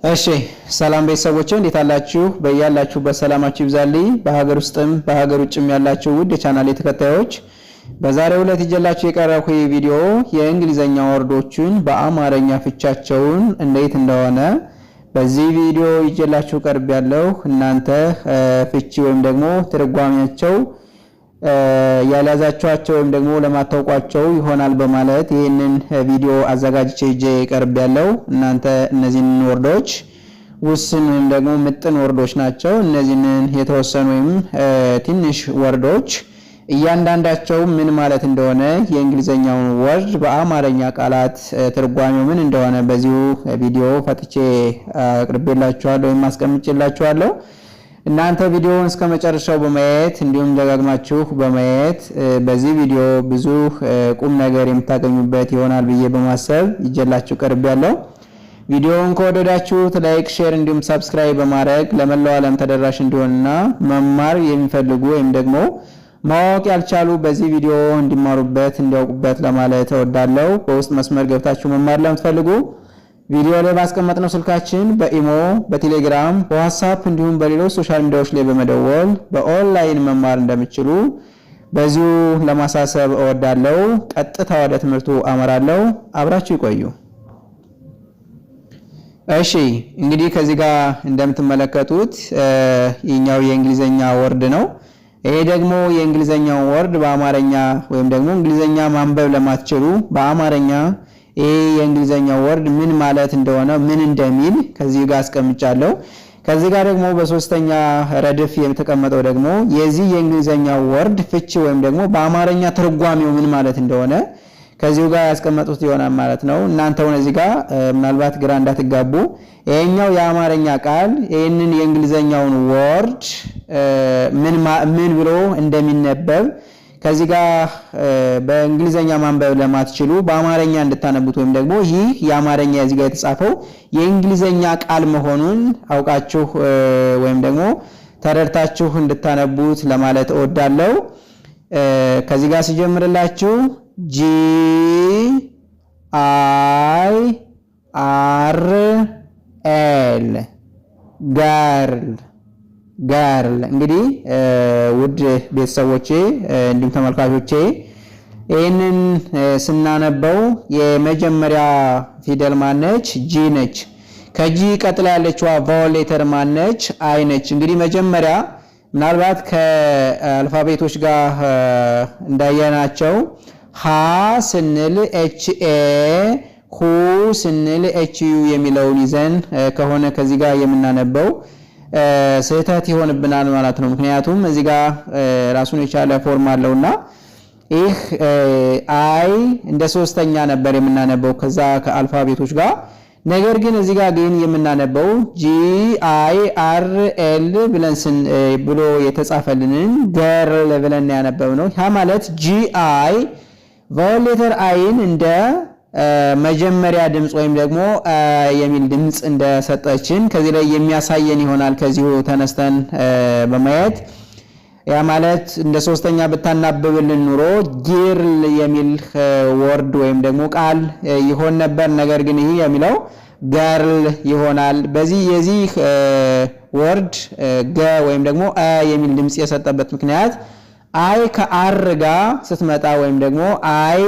እሺ ሰላም ቤተሰቦቼ እንዴት አላችሁ? በእያላችሁበት ሰላማችሁ ይብዛልኝ። በሀገር ውስጥም በሀገር ውጭም ያላችሁ ውድ የቻናሌ ተከታዮች በዛሬው ዕለት ይዤላችሁ የቀረብኩት ቪዲዮ የእንግሊዘኛ ወርዶችን በአማርኛ ፍቻቸውን እንዴት እንደሆነ በዚህ ቪዲዮ ይዤላችሁ ቀርቤያለሁ። እናንተ ፍቺ ወይም ደግሞ ትርጓሜያቸው ያላዛቻቸው ወይም ደግሞ ለማታውቋቸው ይሆናል በማለት ይሄንን ቪዲዮ አዘጋጅቼ ይዤ ቀርቤያለሁ። እናንተ እነዚህን ወርዶች ውስን ወይም ደግሞ ምጥን ወርዶች ናቸው። እነዚህን የተወሰኑ ወይም ትንሽ ወርዶች እያንዳንዳቸው ምን ማለት እንደሆነ የእንግሊዘኛውን ወርድ በአማርኛ ቃላት ትርጓሜው ምን እንደሆነ በዚሁ ቪዲዮ ፈትቼ አቅርቤላችኋለሁ ወይም አስቀምጬላችኋለሁ። እናንተ ቪዲዮውን እስከመጨረሻው በማየት እንዲሁም ደጋግማችሁ በማየት በዚህ ቪዲዮ ብዙ ቁም ነገር የምታገኙበት ይሆናል ብዬ በማሰብ ይዤላችሁ ቀርቤያለሁ። ቪዲዮውን ከወደዳችሁት ላይክ፣ ሼር እንዲሁም ሰብስክራይብ በማድረግ ለመላው ዓለም ተደራሽ እንዲሆንና መማር የሚፈልጉ ወይም ደግሞ ማወቅ ያልቻሉ በዚህ ቪዲዮ እንዲማሩበት እንዲያውቁበት ለማለት እወዳለሁ። በውስጥ መስመር ገብታችሁ መማር ለምትፈልጉ ቪዲዮ ላይ ባስቀመጥነው ስልካችን በኢሞ፣ በቴሌግራም፣ በዋትስአፕ እንዲሁም በሌሎች ሶሻል ሚዲያዎች ላይ በመደወል በኦንላይን መማር እንደምትችሉ በዚሁ ለማሳሰብ እወዳለሁ። ቀጥታ ወደ ትምህርቱ አመራለሁ። አብራችሁ ይቆዩ። እሺ እንግዲህ ከዚህ ጋር እንደምትመለከቱት የኛው የእንግሊዘኛ ወርድ ነው። ይሄ ደግሞ የእንግሊዘኛው ወርድ በአማርኛ ወይም ደግሞ እንግሊዘኛ ማንበብ ለማትችሉ በአማርኛ ይሄ የእንግሊዘኛው ወርድ ምን ማለት እንደሆነ ምን እንደሚል ከዚህ ጋር አስቀምጫለሁ። ከዚህ ጋር ደግሞ በሶስተኛ ረድፍ የተቀመጠው ደግሞ የዚህ የእንግሊዘኛው ወርድ ፍቺ ወይም ደግሞ በአማርኛ ትርጓሜው ምን ማለት እንደሆነ ከዚሁ ጋር ያስቀመጡት ይሆናል ማለት ነው። እናንተው እዚህ ጋር ምናልባት ግራ እንዳትጋቡ ይሄኛው የአማርኛ ቃል ይሄንን የእንግሊዘኛውን ወርድ ምን ብሎ እንደሚነበብ ከዚህ ጋር በእንግሊዘኛ ማንበብ ለማትችሉ በአማርኛ እንድታነቡት ወይም ደግሞ ይህ የአማርኛ እዚህ ጋር የተጻፈው የእንግሊዘኛ ቃል መሆኑን አውቃችሁ ወይም ደግሞ ተረድታችሁ እንድታነቡት ለማለት እወዳለሁ። ከዚህ ጋር ሲጀምርላችሁ G I R L ጋርል እንግዲህ ውድ ቤተሰቦቼ እንዲሁም ተመልካቾቼ ይሄንን ስናነበው የመጀመሪያ ፊደል ማነች? ጂ ነች። ከጂ ቀጥላ ያለችዋ ቫወል ሌተር ማነች? አይ ነች። እንግዲህ መጀመሪያ ምናልባት ከአልፋቤቶች ጋር እንዳያናቸው ሀ ስንል ኤች ኤ፣ ሁ ስንል ኤች ዩ የሚለውን ይዘን ከሆነ ከዚህ ጋር የምናነበው ስህተት ይሆንብናል ማለት ነው። ምክንያቱም እዚህ ጋር ራሱን የቻለ ፎርም አለውና ይህ አይ እንደ ሶስተኛ ነበር የምናነበው ከዛ ከአልፋቤቶች ጋር። ነገር ግን እዚህ ጋር ግን የምናነበው ጂ አይ አር ኤል ብሎ የተጻፈልንን ገርል ብለን ያነበብነው። ያ ማለት ጂ አይ ቫወል ሌተር አይን እንደ መጀመሪያ ድምጽ ወይም ደግሞ የሚል ድምጽ እንደሰጠችን ከዚህ ላይ የሚያሳየን ይሆናል። ከዚሁ ተነስተን በማየት ያ ማለት እንደ ሶስተኛ ብታናብብልን ኑሮ ጊርል የሚል ወርድ ወይም ደግሞ ቃል ይሆን ነበር። ነገር ግን ይሄ የሚለው ገርል ይሆናል። በዚህ የዚህ ወርድ ገ ወይም ደግሞ የሚል ድምጽ የሰጠበት ምክንያት አይ ከአር ጋር ስትመጣ ወይም ደግሞ አይ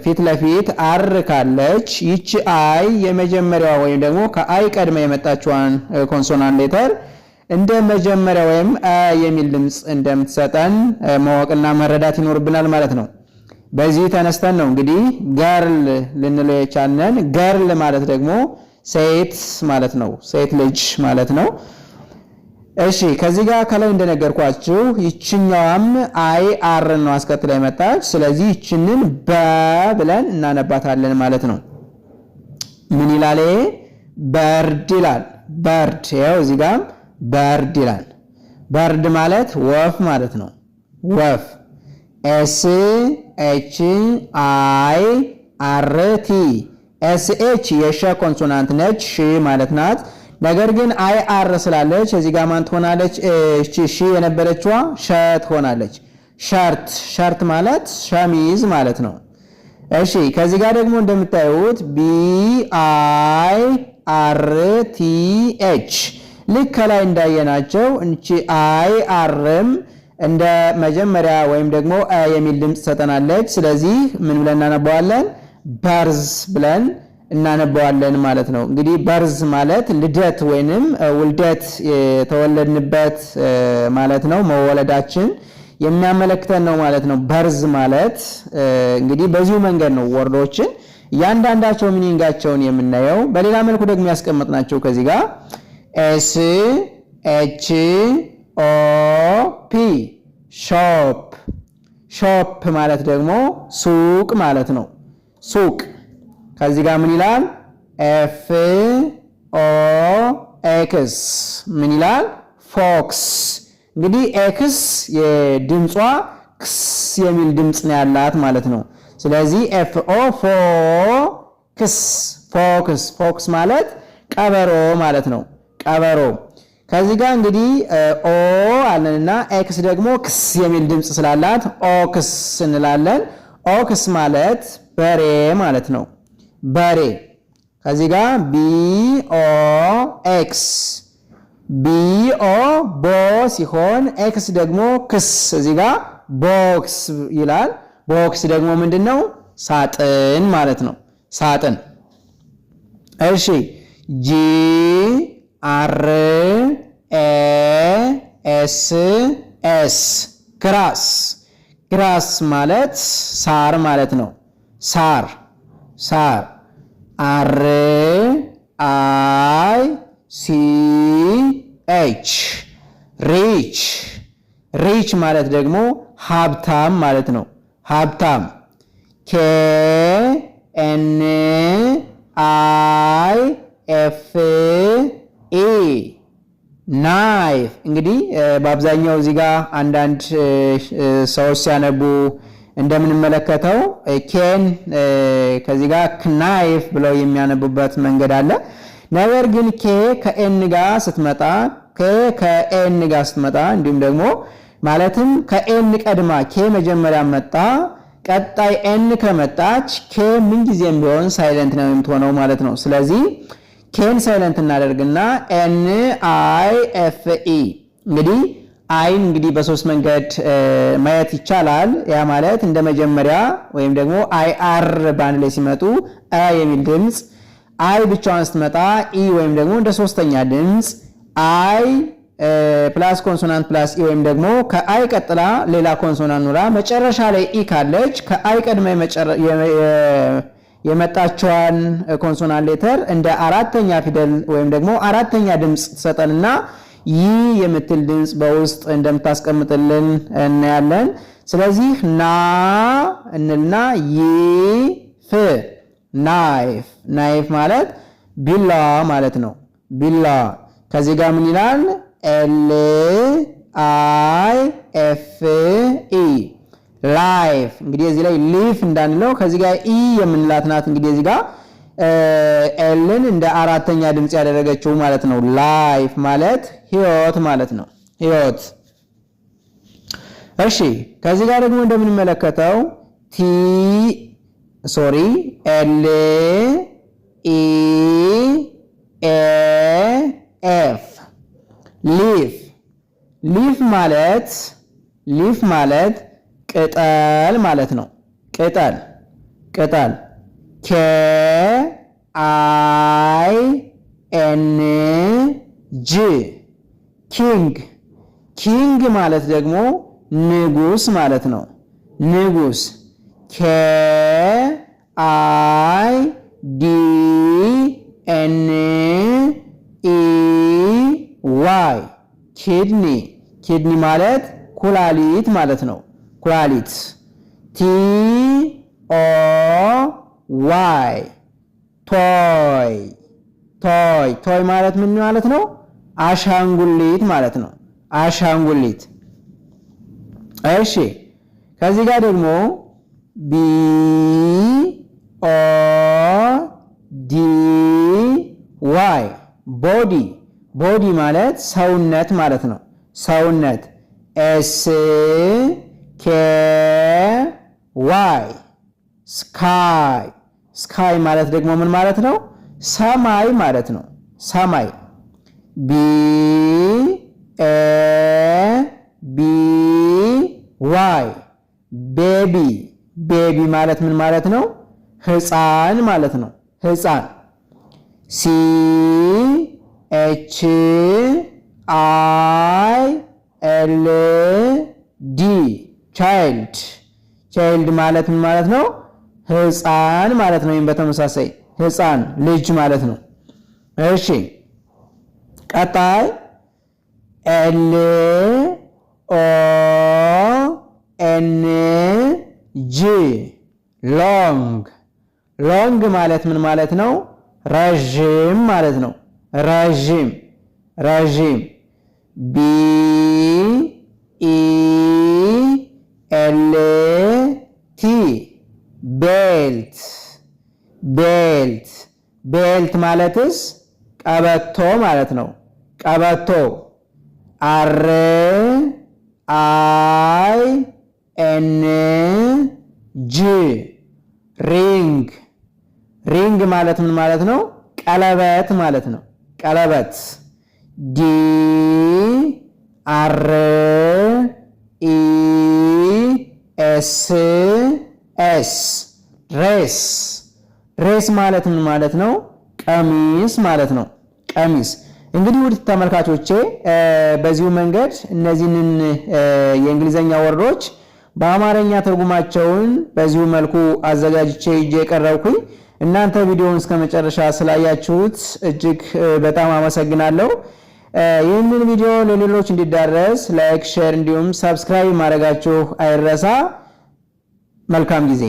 ፊት ለፊት አር ካለች ይቺ አይ የመጀመሪያዋ ወይም ደግሞ ከአይ ቀድማ የመጣችዋን ኮንሶናንት ሌተር እንደ መጀመሪያ ወይም የሚል ድምጽ እንደምትሰጠን ማወቅና መረዳት ይኖርብናል ማለት ነው። በዚህ ተነስተን ነው እንግዲህ ገርል ልንለው የቻልነን። ገርል ማለት ደግሞ ሴት ማለት ነው፣ ሴት ልጅ ማለት ነው። እሺ ከዚህ ጋር ከላይ እንደነገርኳችሁ ይችኛዋም አይ አር ነው አስከትላ የመጣች። ስለዚህ ይችንን በ ብለን እናነባታለን ማለት ነው። ምን ይላል? በርድ ይላል። በርድ ያው እዚህ ጋር በርድ ይላል። በርድ ማለት ወፍ ማለት ነው። ወፍ ኤስ ኤች አይ አር ቲ። ኤስ ኤች የሸ ኮንሶናንት ነች፣ ሺ ማለት ናት። ነገር ግን አይ አር ስላለች እዚህ ጋር ማን ትሆናለች? እቺ ሺ የነበረችዋ ሸ ትሆናለች። ሸርት፣ ሸርት ማለት ሸሚዝ ማለት ነው። እሺ ከዚህ ጋር ደግሞ እንደምታዩት ቢ አይ IRTH ልክ ከላይ እንዳየናቸው እንቺ IRም እንደ መጀመሪያ ወይም ደግሞ የሚል ድምጽ ሰጠናለች። ስለዚህ ምን ብለን እናነባዋለን? በርዝ ብለን እናነባዋለን ማለት ነው። እንግዲህ በርዝ ማለት ልደት ወይንም ውልደት የተወለድንበት ማለት ነው። መወለዳችን የሚያመለክተን ነው ማለት ነው። በርዝ ማለት እንግዲህ በዚሁ መንገድ ነው ወርዶችን እያንዳንዳቸው ሚኒንጋቸውን የምናየው። በሌላ መልኩ ደግሞ ያስቀመጥናቸው ከዚህ ጋር SHOP ሾፕ ሾፕ ማለት ደግሞ ሱቅ ማለት ነው። ሱቅ ከዚህ ጋር ምን ይላል? FOX ምን ይላል? ፎክስ። እንግዲህ ኤክስ የድምጿ ክስ የሚል ድምጽ ነው ያላት ማለት ነው። ስለዚህ FOX ፎክስ ፎክስ ማለት ቀበሮ ማለት ነው። ቀበሮ ከዚህ ጋር እንግዲህ ኦ አለንና ኤክስ ደግሞ ክስ የሚል ድምጽ ስላላት ኦክስ እንላለን። ኦክስ ማለት በሬ ማለት ነው። በሬ ከዚህ ጋር BOX BO ቦ ሲሆን ኤክስ ደግሞ ክስ እዚህ ጋር ቦክስ ይላል። ቦክስ ደግሞ ምንድነው? ሳጥን ማለት ነው። ሳጥን። እሺ GRASS ግራስ ግራስ ማለት ሳር ማለት ነው። ሳር ሳር RICH ሪች ሪች ማለት ደግሞ ሀብታም ማለት ነው። ሀብታም KNIFE ናይፍ። እንግዲህ በአብዛኛው እዚህ ጋር አንዳንድ ሰዎች ሲያነቡ እንደምንመለከተው ኬን ከዚህ ጋር ክናይፍ ብለው የሚያነቡበት መንገድ አለ። ነገር ግን ኬ ከኤን ጋር ስትመጣ ከኤን ጋር ስትመጣ እንዲሁም ደግሞ ማለትም ከኤን ቀድማ ኬ መጀመሪያ መጣ ቀጣይ ኤን ከመጣች ኬ ምን ጊዜም ቢሆን ሳይለንት ነው የምትሆነው ማለት ነው። ስለዚህ ኬን ሳይለንት እናደርግና NIFE እንግዲህ አይን እንግዲህ በሶስት መንገድ ማየት ይቻላል። ያ ማለት እንደ መጀመሪያ ወይም ደግሞ IR ባንድ ላይ ሲመጡ የሚል ድምጽ፣ አይ ብቻዋን ስትመጣ ወይም ደግሞ እንደ ሶስተኛ ድምጽ አይ ፕላስ ኮንሶናንት ፕላስ ወይም ደግሞ ከአይ ቀጥላ ሌላ ኮንሶናንት ኑራ መጨረሻ ላይ ካለች ከአይ ቀድማ የመጣችዋን ኮንሶናንት ሌተር እንደ አራተኛ ፊደል ወይም ደግሞ አራተኛ ድምጽ ትሰጠንና የምትል ድምጽ በውስጥ እንደምታስቀምጥልን እናያለን። ስለዚህ ና እንልና ይፍ ናይፍ ናይፍ ማለት ቢላ ማለት ነው። ቢላ ከዚህ ጋር ምን ይላል? LIFE ላይፍ። እንግዲህ እዚህ ላይ ሊፍ እንዳንለው ከዚህ ጋር የምንላት ናት። እንግዲህ እዚህ ጋር ኤልን እንደ አራተኛ ድምጽ ያደረገችው ማለት ነው። ላይፍ ማለት ህይወት ማለት ነው። ህይወት። እሺ ከዚህ ጋር ደግሞ እንደምንመለከተው LEAF ሊፍ። ሊፍ ማለት ቅጠል ማለት ነው። ቅጠል ቅጠል KING ኪንግ ማለት ደግሞ ንጉስ ማለት ነው። ንጉስ KIDNEY ኪድኒ ማለት ኩላሊት ማለት ነው። ኩላሊት TOY ቶይ ማለት ምን ማለት ነው? አሻንጉሊት ማለት ነው። አሻንጉሊት። እሺ ከዚህ ጋር ደግሞ BODY ቦዲ ማለት ሰውነት ማለት ነው። ሰውነት SKY ስካይ ማለት ደግሞ ምን ማለት ነው? ሰማይ ማለት ነው። ሰማይ ቢ ኤ ቢ ዋይ ቤቢ ቤቢ ማለት ምን ማለት ነው? ሕፃን ማለት ነው። ሕፃን ሲ ኤች አይ ኤል ዲ ቻይልድ ቻይልድ ማለት ምን ማለት ነው? ሕፃን ማለት ነው። ወይም በተመሳሳይ ሕፃን ልጅ ማለት ነው። እሺ ቀጣይ ኤል ኦ ኤን ጂ ሎንግ ሎንግ ማለት ምን ማለት ነው? ረዥም ማለት ነው። ረዥም ረዥም ቢ ኢ ኤል ቲ ቤልት ቤልት ቤልት ማለትስ ቀበቶ ማለት ነው። ቀበቶ አር አይ ኤን ጂ ሪንግ ሪንግ ማለት ምን ማለት ነው? ቀለበት ማለት ነው። ቀለበት ዲ አር ኢ ኤስ ኤስ ሬስ ሬስ ማለት ምን ማለት ነው? ቀሚስ ማለት ነው። ቀሚስ እንግዲህ ውድ ተመልካቾቼ በዚሁ መንገድ እነዚህን የእንግሊዘኛ ወርዶች በአማርኛ ትርጉማቸውን በዚሁ መልኩ አዘጋጅቼ ይዤ ቀረብኩኝ። እናንተ ቪዲዮውን እስከመጨረሻ ስላያችሁት እጅግ በጣም አመሰግናለሁ። ይህንን ቪዲዮ ለሌሎች እንዲዳረስ ላይክ፣ ሼር እንዲሁም ሰብስክራይብ ማድረጋችሁ አይረሳ። መልካም ጊዜ